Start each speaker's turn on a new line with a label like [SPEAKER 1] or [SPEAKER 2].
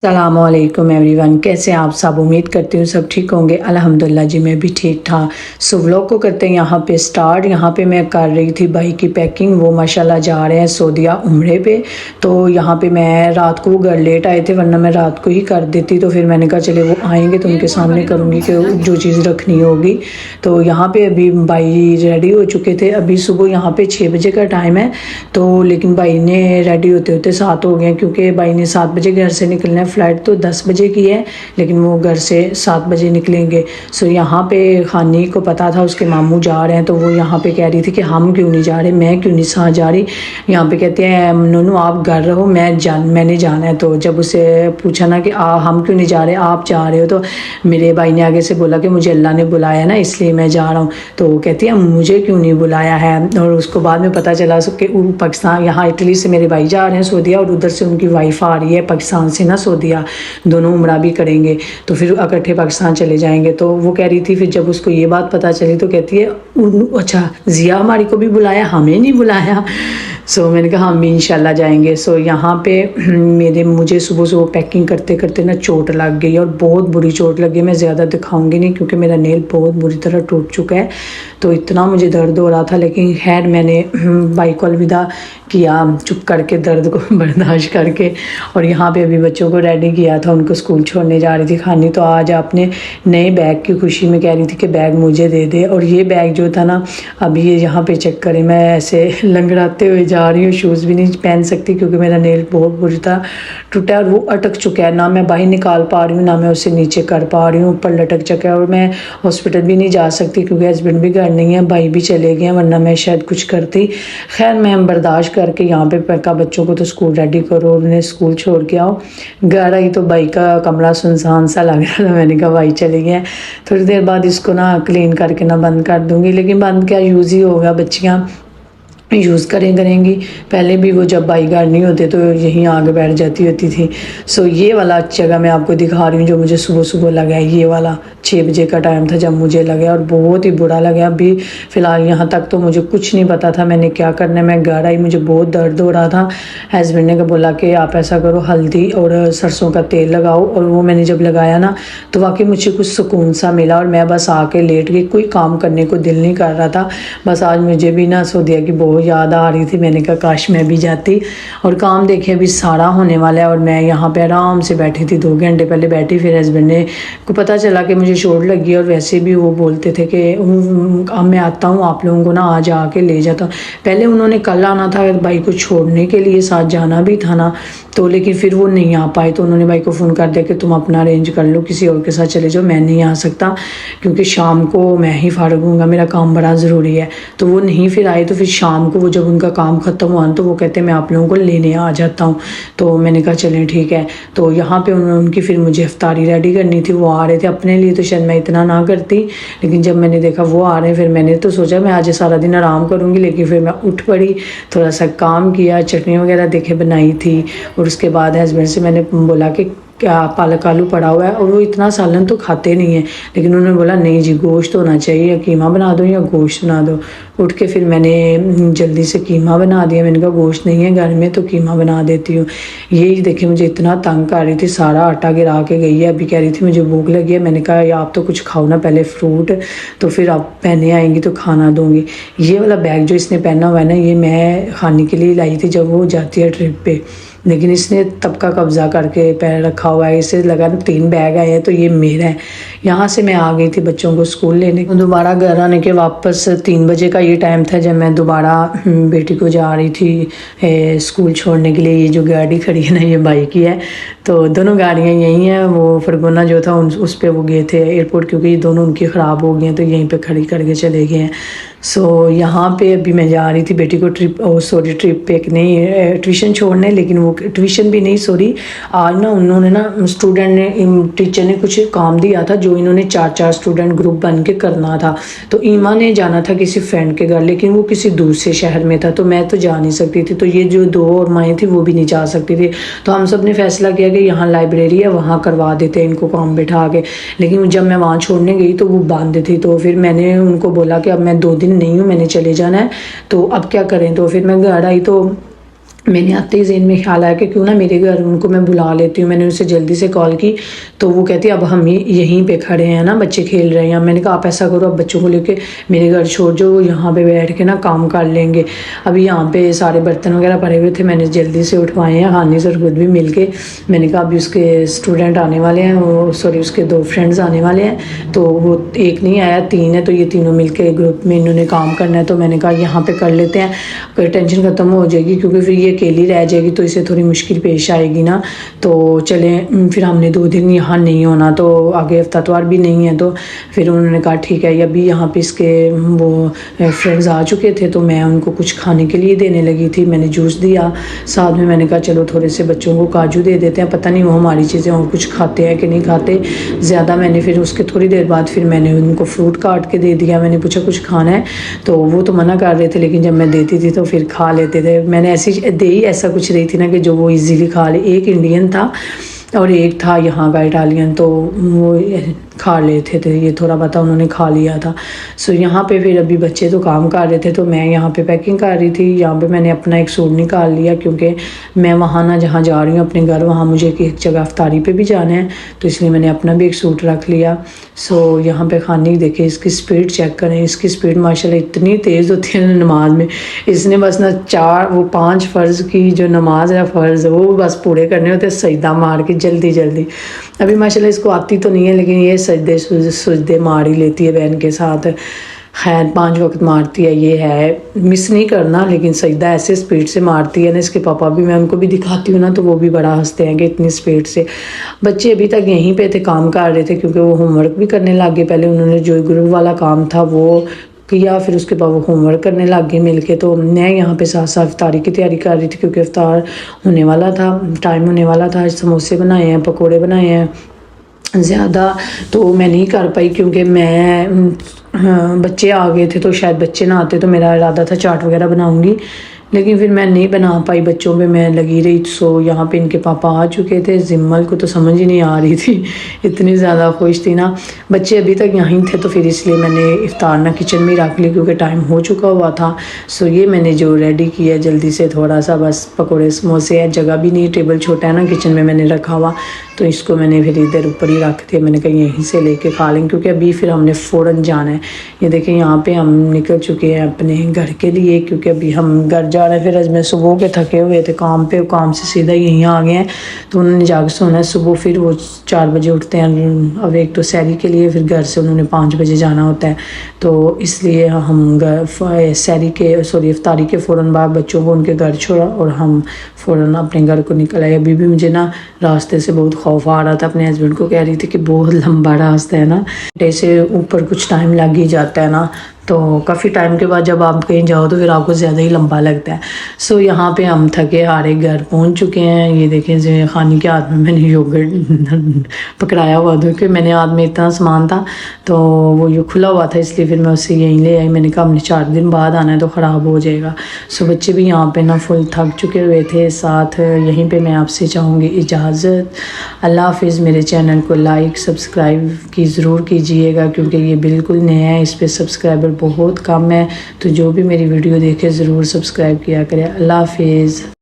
[SPEAKER 1] सलामुअलैकुम everyone, कैसे हैं आप सब। उम्मीद करती हूँ सब ठीक होंगे। अल्हम्दुलिल्लाह जी, मैं भी ठीक ठाक। सो व्लॉग को करते हैं यहाँ पे स्टार्ट। यहाँ पे मैं कर रही थी भाई की पैकिंग। वो माशाल्लाह जा रहे हैं सऊदीया उम्रे पे। तो यहाँ पे मैं रात को, वो घर लेट आए थे, वरना मैं रात को ही कर देती। तो फिर मैंने कहा चले वो आएंगे तो उनके सामने करूँगी कि जो चीज़ रखनी होगी। तो यहाँ पे अभी भाई रेडी हो चुके थे। अभी सुबह यहाँ पे 6 बजे का टाइम है। तो लेकिन भाई ने रेडी होते होते 7 हो गए, क्योंकि भाई ने 7 बजे घर से निकलना है। फ़्लाइट तो 10 बजे की है, लेकिन वो घर से 7 बजे निकलेंगे। सो यहाँ पे खानी को पता था उसके मामू जा रहे हैं, तो वो यहाँ पे कह रही थी कि हम क्यों नहीं जा रहे, मैं क्यों नहीं साथ जा रही। यहाँ पे कहते हैं नोनू आप घर रहो, मैंने जाना है। तो जब उसे पूछा ना कि हम क्यों नहीं जा रहे, आप जा रहे हो, तो मेरे भाई ने आगे से बोला कि मुझे अल्लाह ने बुलाया ना, इसलिए मैं जा रहा हूँ। तो वो कहती है मुझे क्यों नहीं बुलाया है। और उसको बाद में पता चला कि पाकिस्तान, यहाँ इटली से मेरे भाई जा रहे हैं सऊदीया, और उधर से उनकी वाइफ आ रही है पाकिस्तान से ना सऊदीया। दोनों उम्रा भी करेंगे, तो फिर इकट्ठे पाकिस्तान चले जाएंगे। तो वो कह रही थी, फिर जब उसको ये बात पता चली तो कहती है अच्छा ज़िया हमारी को भी बुलाया, हमें नहीं बुलाया। सो मैंने कहा हम भी इंशाल्लाह जाएंगे। सो यहाँ पे मुझे सुबह सुबह पैकिंग करते करते ना चोट लग गई, और बहुत बुरी चोट लगी। मैं ज़्यादा दिखाऊंगी नहीं क्योंकि मेरा नेल बहुत बुरी तरह टूट चुका है। तो इतना मुझे दर्द हो रहा था, लेकिन खैर मैंने भाई को अलविदा किया चुप करके, दर्द को बर्दाश्त करके। और यहाँ पे अभी बच्चों को रेडी किया था, उनको स्कूल छोड़ने जा रही थी खानी। तो आज आपने नए बैग की खुशी में कह रही थी कि बैग मुझे दे दे। और ये बैग जो था ना, अभी ये यहाँ पे चेक करें, मैं ऐसे लंगड़ाते हुए जा रही हूँ, शूज़ भी नहीं पहन सकती क्योंकि मेरा नेल बहुत बुरी तरह टूटा है और वो अटक चुका है। ना मैं बाहर निकाल पा रही हूँ, ना मैं उसे नीचे कर पा रही हूँ, ऊपर लटक चुका है। और मैं हॉस्पिटल भी नहीं जा सकती क्योंकि हस्बैंड भी घर नहीं है, भाई भी चले गए हैं, वरना मैं शायद कुछ करती। खैर मैं बर्दाश्त करके यहाँ पे पैका, बच्चों को तो स्कूल रेडी करो, उन्हें स्कूल छोड़ के आओ। घर आई तो भाई का कमरा सुनसान सा लग रहा था। मैंने कहा भाई चले गए, थोड़ी देर बाद इसको ना क्लीन करके ना बंद कर दूँगी। लेकिन बंद क्या, यूज़ ही होगा, बच्चियाँ यूज़ करेंगी। पहले भी वो जब भाई घर नहीं होते तो यहीं आगे बैठ जाती होती थी। सो ये वाला जगह मैं आपको दिखा रही हूँ जो मुझे सुबह सुबह लगा है। ये वाला 6 बजे का टाइम था जब मुझे लगा, और बहुत ही बुरा लगा। अभी फ़िलहाल यहाँ तक तो मुझे कुछ नहीं पता था मैंने क्या करना है। मैं घर आई, मुझे बहुत दर्द हो रहा था। हस्बैंड ने बोला कि आप ऐसा करो, हल्दी और सरसों का तेल लगाओ। और वो मैंने जब लगाया ना तो वाकई मुझे कुछ सुकून सा मिला, और मैं बस आके लेट गई। कोई काम करने को दिल नहीं कर रहा था। बस आज मुझे भी ना सऊदीया की बहुत याद आ रही थी। मैंने कहा काश मैं भी जाती। और काम देखिए अभी सारा होने वाला है, और मैं यहाँ पे आराम से बैठी थी, 2 घंटे पहले बैठी। फिर हस्बैंड ने को पता चला कि मुझे चोट लगी, और वैसे भी वो बोलते थे कि अब मैं आता हूँ, आप लोगों को ना आज आके ले जाता हूँ। पहले उन्होंने कल आना था भाई को छोड़ने के लिए, साथ जाना भी था ना, तो लेकिन फिर वो नहीं आ पाए। तो उन्होंने भाई को फ़ोन कर दिया कि तुम अपना अरेंज कर लो, किसी और के साथ चले जाओ, मैं नहीं आ सकता क्योंकि शाम को मैं ही फारग हूँगा, मेरा काम बड़ा ज़रूरी है। तो वो नहीं फिर आए। तो फिर शाम को वो जब उनका काम ख़त्म हुआ तो वो कहते मैं आप लोगों को लेने आ जाता हूँ। तो मैंने कहा चलें ठीक है। तो यहाँ पे उनकी फिर मुझे इफ्तारी रेडी करनी थी। वो आ रहे थे, अपने लिए तो शायद मैं इतना ना करती, लेकिन जब मैंने देखा वो आ रहे हैं, फिर मैंने तो सोचा मैं आज सारा दिन आराम करूँगी। लेकिन फिर मैं उठ पड़ी, थोड़ा सा काम किया, चटनी वगैरह देखे बनाई थी। और उसके बाद हस्बैंड से मैंने बोला कि क्या पालक आलू पड़ा हुआ है, और वो इतना सालन तो खाते नहीं है, लेकिन उन्होंने बोला नहीं जी गोश्त होना चाहिए, या कीमा बना दो या गोश्त बना दो। उठ के फिर मैंने जल्दी से कीमा बना दिया। मैंने कहा गोश्त नहीं है घर में तो कीमा बना देती हूँ। यही देखिए मुझे इतना तंग कर रही थी, सारा आटा गिरा के गई है। अभी कह रही थी मुझे भूख लगी है। मैंने कहा आप तो कुछ खाओ ना पहले फ्रूट, तो फिर आप पहने आएंगी तो खाना दूँगी। ये वाला बैग जो इसने पहना हुआ है ना, ये मैं खाने के लिए लाई थी जब वो जाती है ट्रिप पे, लेकिन इसने तब का कब्ज़ा करके पैर रखा हुआ है। इसे लगा 3 बैग आए हैं तो ये मेरा है। यहाँ से मैं आ गई थी बच्चों को स्कूल लेने। दोबारा घर आने के वापस 3 बजे का ये टाइम था जब मैं दोबारा बेटी को जा रही थी स्कूल छोड़ने के लिए। ये जो गाड़ी खड़ी है ना, ये भाई की है। तो दोनों गाड़ियाँ यहीं हैं। वो फरगोना जो था उस पर वो गए थे एयरपोर्ट, क्योंकि ये दोनों उनकी ख़राब हो गई हैं, तो यहीं पर खड़ी करके चले गए हैं। सो यहाँ पे अभी मैं जा रही थी बेटी को ट्रिप पे नहीं ट्यूशन छोड़ने, लेकिन वो ट्यूशन भी नहीं आज ना उन्होंने ना टीचर ने कुछ काम दिया था जो इन्होंने 4-4 स्टूडेंट ग्रुप बन के करना था। तो ईमा ने जाना था किसी फ्रेंड के घर, लेकिन वो किसी दूसरे शहर में था, तो मैं तो जा नहीं सकती थी। तो ये जो 2 और माएँ थी वो भी नहीं जा सकती थी। तो हम सब ने फैसला किया कि यहाँ लाइब्रेरी है, वहाँ करवा देते हैं इनको काम बैठा के। लेकिन जब मैं वहाँ छोड़ने गई तो वो बंद थी। तो फिर मैंने उनको बोला कि अब मैं 2 दिन नहीं हूँ, मैंने चले जाना है, तो अब क्या करें। तो फिर मैं घर आई तो मैंने आते ही ज़हन में ख्याल आया कि क्यों ना मेरे घर उनको मैं बुला लेती हूँ। मैंने उनसे जल्दी से कॉल की तो वो कहती अब हम यहीं पे खड़े हैं ना, बच्चे खेल रहे हैं। मैंने कहा आप ऐसा करो, अब बच्चों को लेके मेरे घर छोड़ जाओ, यहाँ पे बैठ के ना काम कर लेंगे। अभी यहाँ पे सारे बर्तन वगैरह पड़े हुए थे, मैंने जल्दी से उठवाए हैं। हानिस और खुद भी मिल के मैंने कहा अभी उसके स्टूडेंट आने वाले हैं, वो सॉरी उसके 2 फ्रेंड्स आने वाले हैं, तो वो एक नहीं आया 3 है, तो ये तीनों मिल के ग्रुप में इन्होंने काम करना है। तो मैंने कहा यहाँ पर कर लेते हैं, कोई टेंशन ख़त्म हो जाएगी, क्योंकि फिर ये अकेली रह जाएगी तो इसे थोड़ी मुश्किल पेश आएगी ना। तो चलें, फिर हमने 2 दिन यहाँ नहीं होना, तो आगे हफ्तावार भी नहीं है। तो फिर उन्होंने कहा ठीक है। अभी यहाँ पे इसके वो फ्रेंड्स आ चुके थे, तो मैं उनको कुछ खाने के लिए देने लगी थी। मैंने जूस दिया, साथ में मैंने कहा चलो थोड़े से बच्चों को काजू दे देते हैं, पता नहीं वो हमारी चीज़ें और कुछ खाते हैं कि नहीं खाते ज़्यादा। मैंने फिर उसके थोड़ी देर बाद फिर मैंने उनको फ्रूट काट के दे दिया। मैंने पूछा कुछ खाना है, तो वो तो मना कर रहे थे, लेकिन जब मैं देती थी तो फिर खा लेते थे। मैंने ऐसी दे ही ऐसा कुछ रही थी ना कि जो वो इजीली खा ले। एक इंडियन था और एक था यहाँ का इटालियन, तो वो खा लेते थे, ये थोड़ा पता उन्होंने खा लिया था। सो यहाँ पे फिर अभी बच्चे तो काम कर रहे थे, तो मैं यहाँ पे पैकिंग कर रही थी। यहाँ पे मैंने अपना एक सूट निकाल लिया, क्योंकि मैं वहाँ ना जहाँ जा रही हूँ अपने घर, वहाँ मुझे एक जगह अफ्तारी पे भी जाना है, तो इसलिए मैंने अपना भी एक सूट रख लिया। सो यहाँ पे खाने देखिए, इसकी स्पीड चेक करें, इसकी स्पीड माशाल्लाह इतनी तेज़ होती है नमाज में। इसने बस ना 5 फ़र्ज़ की जो नमाज है फ़र्ज़, वो बस पूरे करने होते, सजदा मार के जल्दी जल्दी। अभी माशाल्लाह इसको आती तो नहीं है, लेकिन ये सजदे मार ही लेती है बहन के साथ। खैर 5 वक्त मारती है, ये है मिस नहीं करना, लेकिन सजदा ऐसे स्पीड से मारती है ना। इसके पापा भी, मैं उनको भी दिखाती हूँ ना, तो वो भी बड़ा हंसते हैं कि इतनी स्पीड से। बच्चे अभी तक यहीं पे थे, काम कर रहे थे, क्योंकि वो होमवर्क भी करने लग गए। पहले उन्होंने जो ग्रुप वाला काम था वो किया, फिर उसके बाद वो होमवर्क करने लग गए मिल के। तो मैं यहाँ पे साथ साथ इफ्तारी की तैयारी कर रही थी, क्योंकि इफ्तार होने वाला था, टाइम होने वाला था। समोसे बनाए हैं, पकोड़े बनाए हैं ज़्यादा, तो मैं नहीं कर पाई, क्योंकि मैं बच्चे आ गए थे, तो शायद बच्चे ना आते तो मेरा इरादा था चाट वगैरह बनाऊंगी, लेकिन फिर मैं नहीं बना पाई, बच्चों पे मैं लगी रही। सो यहाँ पे इनके पापा आ चुके थे। जिम्मल को तो समझ ही नहीं आ रही थी, इतनी ज़्यादा खुश थी ना। बच्चे अभी तक यहीं थे, तो फिर इसलिए मैंने इफ्तार ना किचन में रख ली, क्योंकि टाइम हो चुका हुआ था। सो ये मैंने जो रेडी किया जल्दी से, थोड़ा सा बस पकौड़े समोसे है, जगह भी नहीं, टेबल छोटा है ना किचन में मैंने रखा हुआ, तो इसको मैंने फिर इधर ऊपर ही रख दिया। मैंने कहा यहीं से लेके खा लेंगे, क्योंकि अभी फिर हमने फ़ौरन जाना है। ये देखें यहाँ पे हम निकल चुके हैं अपने घर के लिए, क्योंकि अभी हम घर जा रहे हैं। फिर आज मैं सुबह के थके हुए थे काम पे, काम से सीधा यहीं आ गए हैं, तो उन्होंने जाकर सोना है सुबह। फिर वो 4 बजे उठते हैं, अब एक तो सैरी के लिए, फिर घर से उन्होंने 5 बजे जाना होता है, तो इसलिए हम सैरी के सॉरी इफ्तारी के फ़ौरन बाद बच्चों को उनके घर छोड़ा और हम फ़ौरन अपने घर को निकल आए। अभी भी मुझे ना रास्ते से बहुत खौफ आ रहा था, अपने हस्बैंड को कह रही थी कि बहुत लंबा रास्ता है ना, ऐसे ऊपर कुछ टाइम लग ही जाता है ना, तो काफ़ी टाइम के बाद जब आप कहीं जाओ तो फिर आपको ज़्यादा ही लंबा लगता है। सो यहाँ पे हम थके हारे घर पहुँच चुके हैं। ये देखें जो खानी के हाथ में मैंने योगर्ट पकड़ाया हुआ था, क्योंकि मैंने हाथ में इतना सामान था, तो वो ये खुला हुआ था, इसलिए फिर मैं उससे यहीं ले आई। मैंने कहा हमने 4 दिन बाद आना है तो ख़राब हो जाएगा। सो बच्चे भी यहाँ पे ना फुल थक चुके हुए थे। साथ यहीं पे मैं आपसे चाहूँगी इजाज़त। अल्लाह हाफिज़। मेरे चैनल को लाइक सब्सक्राइब की ज़रूर कीजिएगा, क्योंकि ये बिल्कुल नया है, इस पर सब्सक्राइबर बहुत कम है, तो जो भी मेरी वीडियो देखे ज़रूर सब्सक्राइब किया करें। अल्लाह हाफिज़।